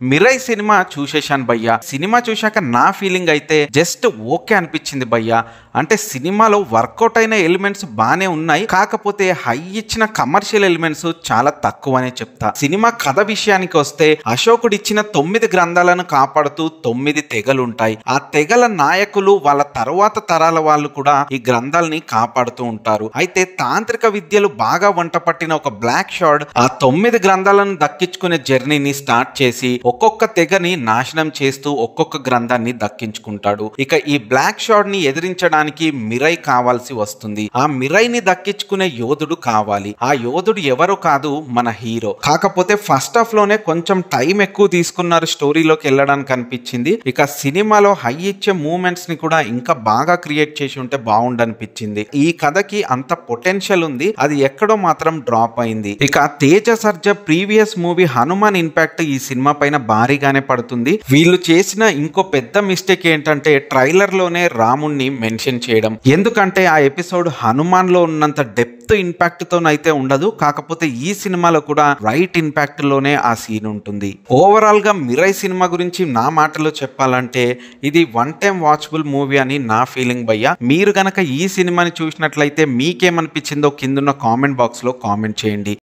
మిరై cinema చూసేశాను భయ్యా. Cinema చూశాక నా ఫీలింగ్ అయితే జస్ట్ ఓకే అనిపించింది భయ్యా. అంటే సినిమాలో వర్కౌట్ అయిన ఎలిమెంట్స్ బానే ఉన్నాయి, కాకపోతే హై ఇచ్చిన కమర్షియల్ ఎలిమెంట్స్ చాలా తక్కువ అనే చెప్తా. సినిమా కథ విషయానికి వస్తే అశోకుడు ఇచ్చిన 9 గ్రంథాలను కాపాడుతూ 9 తెగలుంటాయి. ఆ తెగల నాయకులు వాళ్ళ తరువాత తరాల వాళ్ళు కూడా ఈ గ్రంథాలని కాపాడుతూ ఉంటారు. అయితే తాంత్రిక విద్యలు బాగా వంట పట్టిన ఒక బ్లాక్ షార్డ్ ఆ 9 గ్రంథాలను దక్కించుకునే జర్నీని స్టార్ట్ చేసి ఒక్కొక్క తెగని నాశనం చేస్తూ ఒక్కొక్క గ్రంథాన్ని దక్కించుకుంటాడు. ఇక ఈ బ్లాక్ షార్డ్ ని ఎదిరించడానికి మిరై కావాల్సి వస్తుంది. ఆ మిరైని దక్కించుకునే యోధుడు కావాలి. ఆ యోధుడు ఎవరో కాదు, మన హీరో. కాకపోతే ఫస్ట్ హాఫ్ లోనే కొంచెం టైం ఎక్కువ తీసుకున్నారు స్టోరీలోకి వెళ్ళడానికి అనిపించింది. ఇక సినిమాలో హై ఇచ్చే మూమెంట్స్ ని కూడా ఇంకా బాగా క్రియేట్ చేసి ఉంటే బాగుండనిపించింది. ఈ కథకి అంత పొటెన్షియల్ ఉంది, అది ఎక్కడో మాత్రం డ్రాప్ అయింది. ఇక Teja Sarja previous movie Hanuman impact ఈ సినిమా పైన భారీగానే పడుతుంది. వీళ్ళు చేసిన ఇంకో పెద్ద మిస్టేక్ ఏంటంటే ట్రైలర్ లోనే రాముణ్ణి మెన్షన్ చేయడం. ఎందుకంటే ఆ ఎపిసోడ్ హనుమాన్ లో ఉన్నంత డెప్త్ ఇంపాక్ట్ తోనైతే ఉండదు, కాకపోతే ఈ సినిమాలో కూడా రైట్ ఇంపాక్ట్ లోనే ఆ సీన్ ఉంటుంది. ఓవరాల్ గా మిరై సినిమా గురించి నా మాటలో చెప్పాలంటే ఇది వన్ టైం వాచబుల్ మూవీ అని నా ఫీలింగ్ భయ్యా. మీరు గనక ఈ సినిమాని చూసినట్లయితే మీకేమనిపించిందో కిందున్న కామెంట్ బాక్స్ లో కామెంట్ చేయండి.